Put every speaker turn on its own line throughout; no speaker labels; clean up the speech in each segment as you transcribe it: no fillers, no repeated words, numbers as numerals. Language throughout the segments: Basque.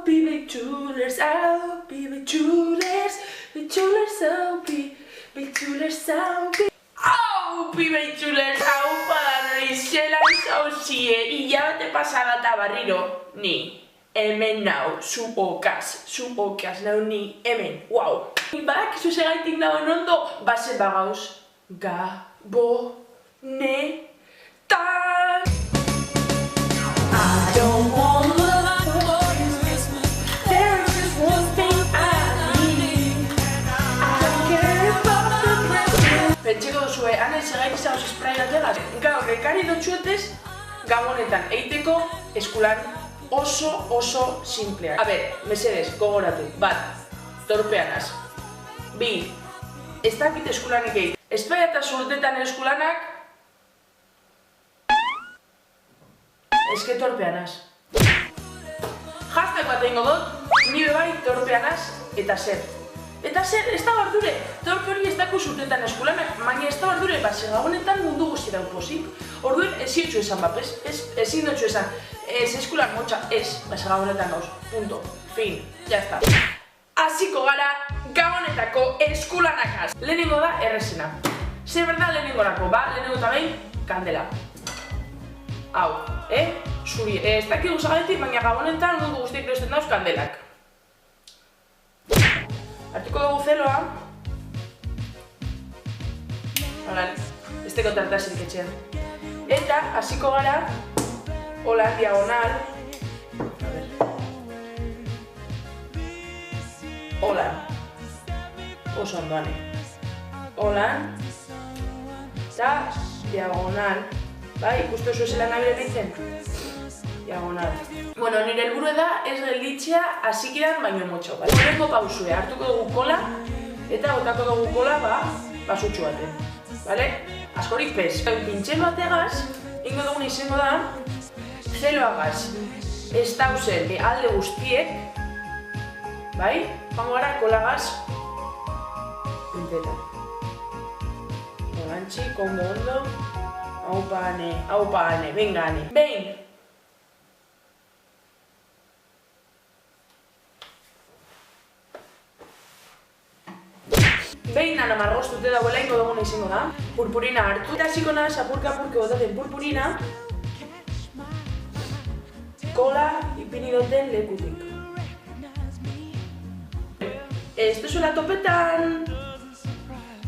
be betulers, au, be betulers, betulers, au, be betulers, au, be... Au, be betulers, au, para Rizela Saucie, hilabete pasada eta barriro, ni. Hemen nau, zu okaz, nau ni, hemen, wow. Bak, zuzegaitik nagoen ondo, base bagauz, gabonetan. I don't want love for Christmas, there's just one thing I need. I don't care about the present. Pentseko duzue, ane segaitik zagoz esprai bategaz. Gaur, ekari dotxuetez, gabonetan eiteko eskulan oso simpleak. A ber, mesedez, gogoratu. Bat, torpeanaz. Bi, ez dakit eskulanik egin. Espera eta zurtetan eskulanak, eske torpeanaz. Hashtag bat egingo dut, nire bai torpeanaz eta zer. Eta zer, ez da bardure, torpe hori ez daku zurtetan eskulanak, baina ez da bardure, bat segabonetan mundu guzti daun posik. Orduen, eziotxu esan bapes, ezin dutxu esan, ez eskulan motxa, ez, bat segabonetan gauz, punto, fin, jazta. Hasiko gara gabonetako eskulanakaz. Lehenengo da errezena. Zer berda lehenengorako, ba, lehenengo eta behin, kandela. Hau, zuri, ez dakik guzagatik, baina gabonetan mundu guztiak erosten dauz kandelak. Hartuko dugu zeloa. Holan, ez teko tartasirik etxean. Eta, hasiko gara, holan, diagonal. A ver. Holan. Oso ondoane. Holan. Eta, diagonal. Bai, ikustu oso zelan nabire nintzen? Diagonal. Bueno, nire helburu da ez gelditzea hasikidan baino motxo, bale? Horrengo pausue, hartuko dugu kola, eta botako dugu kola, basutxu baten, bale? Askorik pez. Pintxel bategaz, ingo dugun izango da, zeloagaz, ez dauzen alde guztiek, bai? Joango gara kolagaz, pintetan. Horantxi, ondo, aupa ane, venga ane. Behin! Behin nan amargoztute dagoela ingo duguna izango da. Purpurina hartu. Eta hasiko naz, apurka-apurke botaten purpurina. Kola ipini duten lekutik. Ez duzuela topetan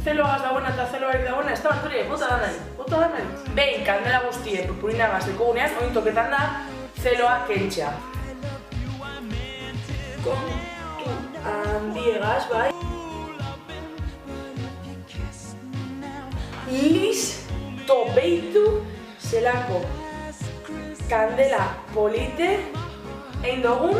zeloagaz dagoena eta zeloarik dagoena, ez da barturi, bota da nahi. Behin, kandela guztie purpurina gazteko gunean, oin topetan da zeloa kentxea. Kontu handiegaz, bai. Listo, behitu zelako kandela polite egin dugun,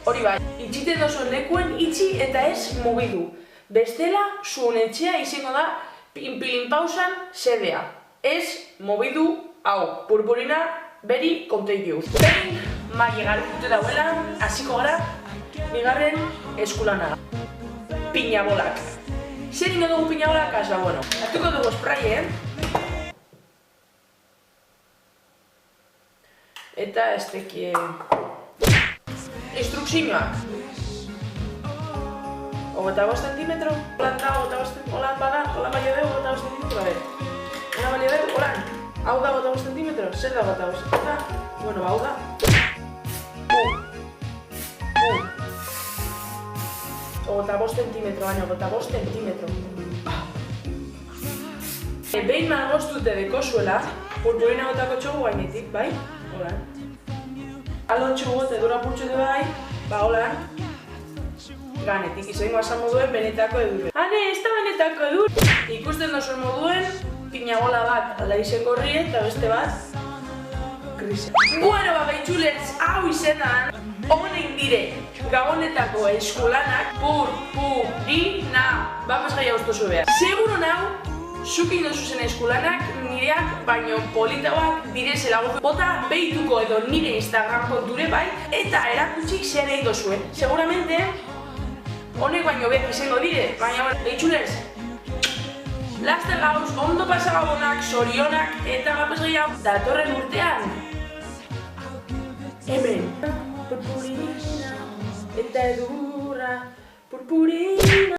hori bai, itxiten dozuen lekuen itxi eta ez mugidu. Bestela, zuen etxea izango da pinpilin pausan sedea. Ez mugidu hau, purpurina beri konteikiu. Behin, magi garrikute dauela, hasiko gara, bigarren eskulana. Pinabolak. Zer ingo dugu pinabolak, azba, bueno. Hartuko dugu spray, Eta ez tekie... Instrukzioak. 25 centimetro. Holan da, 25 centimetro. Holan bada, holan baino dugu, 25 centimetro. A ver. Holan baino dugu, holan. Hau da 25 centimetro. Zer da 25 centimetro? Bueno, hau da. Ogota 5 centimetro, baina ogota 5 centimetro. Behin margoztute dekozuela, purpurina gotako txogu gainetik, bai? Holan. Aldo txogote dura purtsude bai, holan. Ganetik, izango asan moduen benetako edure. Hane, ez da benetako edure! Ikusten dozuen moduen, pinagola bat alda izango horri eta beste bat, grise. Bueno, baitxulers, hau izenan, honen dire gabonetako eskulanak purpurina. Bapaz gai hauztu zubea. Seguro nau, zukin dozuzen eskulanak nireak baino politauak direzela bota behituko edo nire Instagram konture bai eta erakutsi zer egin dozuen. Seguramente, honek baino behar izango dire, baina baitxulers, laster gauz, ondo pasagabonak, zorionak eta bapaz gai hau datorren urtean. Hemen. Purpurina. tinte edurra, purpurina.